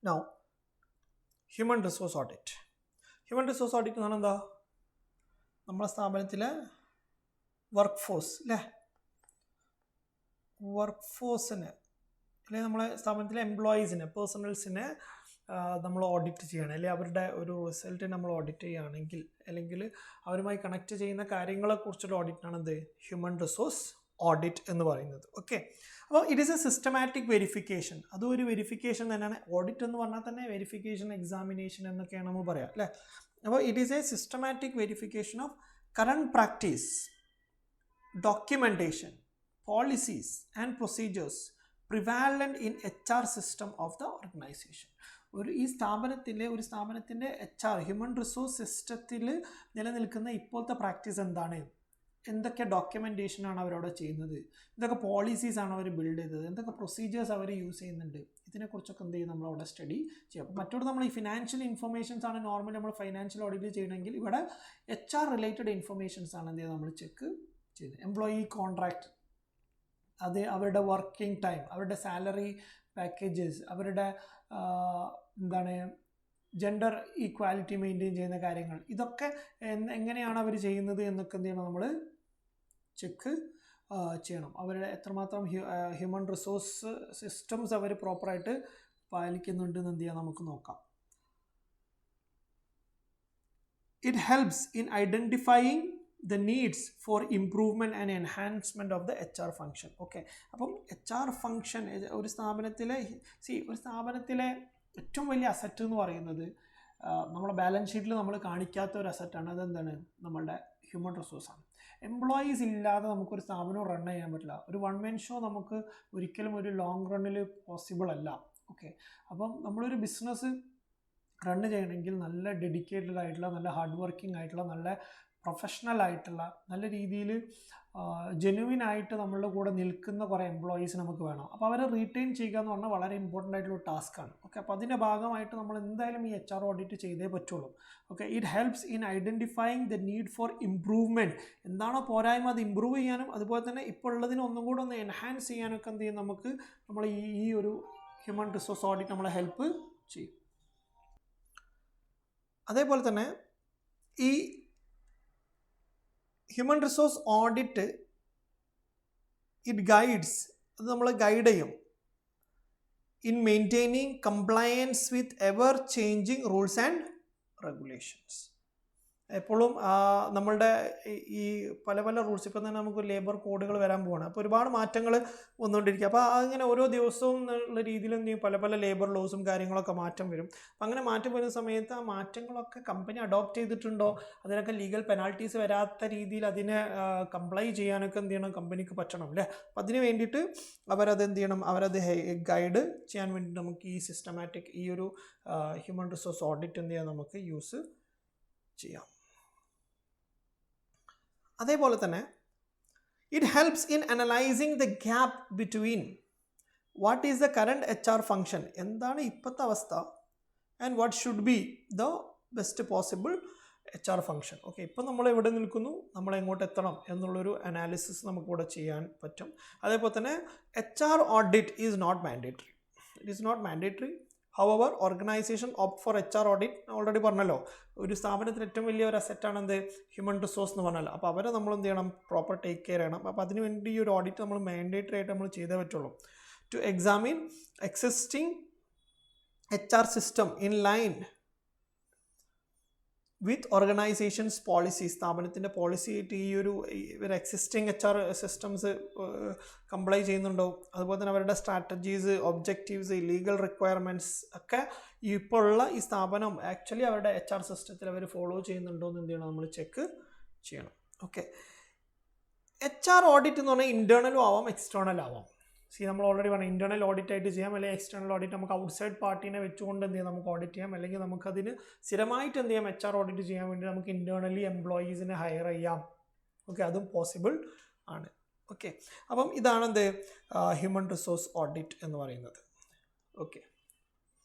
Now, human resource audit. Human resource audit എന്ന് പറഞ്ഞാൽ എന്താ? നമ്മുടെ സ്ഥാപനത്തിലെ വർക്ക് ഫോഴ്സ് അല്ലേ, വർക്ക് ഫോഴ്സിന് അല്ലെങ്കിൽ നമ്മളെ സ്ഥാപനത്തിലെ എംപ്ലോയീസിനെ, പേഴ്സണൽസിനെ നമ്മൾ ഓഡിറ്റ് ചെയ്യണം, അല്ലെങ്കിൽ അവരുടെ ഒരു റിസൾട്ട് നമ്മൾ ഓഡിറ്റ് ചെയ്യുകയാണെങ്കിൽ, അല്ലെങ്കിൽ അവരുമായി കണക്ട് ചെയ്യുന്ന കാര്യങ്ങളെക്കുറിച്ചുള്ള ഓഡിറ്റാണ് എന്ത് ഹ്യൂമൻ റിസോഴ്സ് ഓഡിറ്റ് എന്ന് പറയുന്നത്. ഓക്കെ, അപ്പോൾ it is A systematic verification. അതും ഒരു വെരിഫിക്കേഷൻ തന്നെയാണ്. ഓഡിറ്റ് എന്ന് പറഞ്ഞാൽ തന്നെ വെരിഫിക്കേഷൻ, എക്സാമിനേഷൻ എന്നൊക്കെയാണ് നമ്മൾ പറയാം അല്ലേ. അപ്പോൾ it is A systematic verification of current practice, documentation, policies and procedures prevalent in HR system of the organization. ഒരു സ്ഥാപനത്തിൻ്റെ HR ഹ്യൂമൻ റിസോഴ്സ് സിസ്റ്റത്തിൽ നിലനിൽക്കുന്ന ഇപ്പോഴത്തെ പ്രാക്ടീസ് എന്താണ്, എന്തൊക്കെ ഡോക്യുമെൻറ്റേഷനാണ് അവരവിടെ ചെയ്യുന്നത്, എന്തൊക്കെ പോളിസീസാണ് അവർ ബിൽഡ് ചെയ്തത്, എന്തൊക്കെ പ്രൊസീജിയേഴ്സ് അവർ യൂസ് ചെയ്യുന്നുണ്ട്, ഇതിനെക്കുറിച്ചൊക്കെ എന്ത് ചെയ്യും നമ്മളവിടെ സ്റ്റഡി ചെയ്യും. അപ്പോൾ മറ്റൊരു നമ്മൾ ഈ ഫിനാൻഷ്യൽ ഇൻഫർമേഷൻസ് ആണ് നോർമലി നമ്മൾ ഫൈനാൻഷ്യൽ ഓഡിറ്റ് ചെയ്യണമെങ്കിൽ, ഇവിടെ HR റിലേറ്റഡ് ഇൻഫർമേഷൻസ് ആണ് എന്ത് ചെയ്യുന്നത് നമ്മൾ ചെക്ക് ചെയ്ത്. എംപ്ലോയി കോൺട്രാക്ട്, അത് അവരുടെ വർക്കിംഗ് ടൈം, അവരുടെ സാലറി പാക്കേജസ്, അവരുടെ എന്താണ് ജെൻഡർ ഈക്വാലിറ്റി മെയിൻറ്റെയിൻ ചെയ്യുന്ന കാര്യങ്ങൾ, ഇതൊക്കെ എങ്ങനെയാണ് അവർ ചെയ്യുന്നത് എന്നൊക്കെ എന്ത് ചെയ്യണം നമ്മൾ ചെക്ക് ചെയ്യണം. അവരുടെ എത്രമാത്രം ഹ്യൂമൻ റിസോഴ്സ് സിസ്റ്റംസ് അവർ പ്രോപ്പറായിട്ട് പാലിക്കുന്നുണ്ട് എന്ന് എന്ത് ചെയ്യാം നമുക്ക് നോക്കാം. It helps in identifying the needs for improvement and enhancement of the HR function. Okay, അപ്പം HR ഫങ്ഷൻ ഒരു സ്ഥാപനത്തിലെ ഏറ്റവും വലിയ അസറ്റ് എന്ന് പറയുന്നത് നമ്മളെ ബാലൻസ് ഷീറ്റിൽ നമ്മൾ കാണിക്കാത്ത ഒരു അസറ്റാണ്. അതെന്താണ്? നമ്മളുടെ ഹ്യൂമൻ റിസോഴ്സാണ്. എംപ്ലോയീസ് ഇല്ലാതെ നമുക്കൊരു സ്ഥാപനം റൺ ചെയ്യാൻ പറ്റില്ല. ഒരു വൺ മാൻ ഷോ നമുക്ക് ഒരിക്കലും ഒരു ലോങ് റണ്ണിൽ പോസിബിൾ അല്ല. ഓക്കെ, അപ്പം നമ്മളൊരു ബിസിനസ് റൺ ചെയ്യണമെങ്കിൽ നല്ല ഡെഡിക്കേറ്റഡ് ആയിട്ടുള്ള, നല്ല ഹാർഡ് വർക്കിംഗ് ആയിട്ടുള്ള, നല്ല പ്രൊഫഷണൽ ആയിട്ടുള്ള, നല്ല രീതിയിൽ ജെന്യുവിൻ ആയിട്ട് നമ്മളുടെ കൂടെ നിൽക്കുന്ന കുറേ എംപ്ലോയീസ് നമുക്ക് വേണം. അപ്പോൾ അവരെ റീറ്റെയിൻ ചെയ്യുക എന്ന് പറഞ്ഞാൽ വളരെ ഇമ്പോർട്ടൻ്റ് ആയിട്ടുള്ള ടാസ്ക്കാണ്. ഓക്കെ, അപ്പോൾ അതിൻ്റെ ഭാഗമായിട്ട് നമ്മൾ എന്തായാലും ഈ HR ഓഡിറ്റ് ചെയ്തേ പറ്റുള്ളൂ. Okay, it helps in identifying the need for improvement. എന്താണോ പോരായ്മ അത് ഇമ്പ്രൂവ് ചെയ്യാനും, അതുപോലെ തന്നെ ഇപ്പോൾ ഉള്ളതിന് ഒന്നും കൂടെ ഒന്ന് എൻഹാൻസ് ചെയ്യാനൊക്കെ എന്ത് ചെയ്യും നമുക്ക് നമ്മൾ ഈ ഒരു ഹ്യൂമൻ റിസോഴ്സ് ഓഡിറ്റ് നമ്മളെ ഹെൽപ്പ് ചെയ്യും. അതേപോലെ തന്നെ ഈ human resource audit it guides, അത് നമ്മളെ ഗൈഡ് ചെയ്യും in maintaining compliance with ever changing rules and regulations. എപ്പോഴും നമ്മളുടെ ഈ പല പല റൂൾസ്, ഇപ്പം തന്നെ നമുക്ക് ലേബർ കോഡുകൾ വരാൻ പോവാണ്. അപ്പോൾ ഒരുപാട് മാറ്റങ്ങൾ വന്നുകൊണ്ടിരിക്കുക. അപ്പോൾ അങ്ങനെ ഓരോ ദിവസവും എന്നുള്ള രീതിയിൽ എന്ത് ചെയ്യും, പല പല ലേബർ ലോസും കാര്യങ്ങളൊക്കെ മാറ്റം വരും. അപ്പം അങ്ങനെ മാറ്റം വരുന്ന സമയത്ത് ആ മാറ്റങ്ങളൊക്കെ കമ്പനി അഡോപ്റ്റ് ചെയ്തിട്ടുണ്ടോ, അതിനൊക്കെ ലീഗൽ പെനാൽറ്റീസ് വരാത്ത രീതിയിൽ അതിനെ കംപ്ലൈ ചെയ്യാനൊക്കെ എന്ത് ചെയ്യണം, കമ്പനിക്ക് പറ്റണം അല്ലേ. അപ്പം അതിന് വേണ്ടിയിട്ട് അവരത് എന്ത് ചെയ്യണം, അവരത് ഗൈഡ് ചെയ്യാൻ വേണ്ടി നമുക്ക് ഈ സിസ്റ്റമാറ്റിക് ഈ ഒരു ഹ്യൂമൻ റിസോഴ്സ് ഓഡിറ്റ് എന്ത് ചെയ്യാം നമുക്ക് യൂസ് ചെയ്യാം. അതേപോലെ തന്നെ it helps in analysing the gap between what is the current HR function, എന്താണ് ഇപ്പോഴത്തെ അവസ്ഥ, and what should be the best possible HR function. Okay, ഇപ്പം നമ്മൾ എവിടെ നിൽക്കുന്നു, നമ്മൾ എങ്ങോട്ട് എത്തണം എന്നുള്ളൊരു അനാലിസിസ് നമുക്കിവിടെ ചെയ്യാൻ പറ്റും. അതേപോലെ തന്നെ HR audit is not mandatory. It is not mandatory. However, organization opt for HR audit. Already പറഞ്ഞല്ലോ, ഒരു സ്ഥാപനത്തിന് ഏറ്റവും വലിയ ഒരു അസറ്റാണ് എന്ത് ഹ്യൂമൻ റിസോഴ്സ് എന്ന് പറഞ്ഞല്ലോ. അപ്പോൾ അവരെ നമ്മൾ എന്ത് ചെയ്യണം, പ്രോപ്പർ ടേക്ക് കെയർ ചെയ്യണം. അപ്പോൾ അതിന് വേണ്ടി ഈ ഒരു ഓഡിറ്റ് നമ്മൾ മാൻഡേറ്ററി ആയിട്ട് നമ്മൾ ചെയ്തേ പറ്റുള്ളൂ. To examine existing HR system in line with organisation's policy, സ്ഥാപനത്തിൻ്റെ പോളിസി ആയിട്ട് ഈ ഒരു എക്സിസ്റ്റിംഗ് HR സിസ്റ്റംസ് കംപ്ലൈ ചെയ്യുന്നുണ്ടോ, അതുപോലെ തന്നെ അവരുടെ സ്ട്രാറ്റജീസ്, ഒബ്ജക്റ്റീവ്സ്, ലീഗൽ റിക്വയർമെൻറ്റ്സ് ഒക്കെ ഇപ്പോൾ ഉള്ള ഈ സ്ഥാപനം ആക്ച്വലി അവരുടെ HR സിസ്റ്റത്തിൽ അവർ ഫോളോ ചെയ്യുന്നുണ്ടോ എന്ന് എന്ത് ചെയ്യണം, നമ്മൾ ചെക്ക് ചെയ്യണം. ഓക്കെ, HR ഓഡിറ്റ് എന്ന് പറഞ്ഞാൽ ഇൻറ്റേർണലും ആവാം, എക്സ്റ്റേണൽ ആവാം. നമ്മൾ ഓൾറെഡി പറഞ്ഞു, ഇൻറ്റേർണൽ ഓഡിറ്റ് ആയിട്ട് ചെയ്യാം, അല്ലെങ്കിൽ എക്സ്റ്റേണൽ ഓഡിറ്റ് നമുക്ക് ഔട്ട്സൈഡ് പാർട്ടീനെ വെച്ചുകൊണ്ട് എന്ത് ചെയ്യാം നമുക്ക് ഓഡിറ്റ് ചെയ്യാം, അല്ലെങ്കിൽ നമുക്കതിന് സ്ഥിരമായിട്ട് എന്ത് ചെയ്യാം HR ഓഡിറ്റ് ചെയ്യാൻ വേണ്ടി നമുക്ക് ഇൻറ്റേർണലി എംപ്ലോയീസിനെ ഹയർ ചെയ്യാം. ഓക്കെ, അതും പോസിബിൾ ആണ്. ഓക്കെ, അപ്പം ഇതാണ് എന്ത് ഹ്യൂമൻ റിസോഴ്സ് ഓഡിറ്റ് എന്ന് പറയുന്നത്. ഓക്കെ.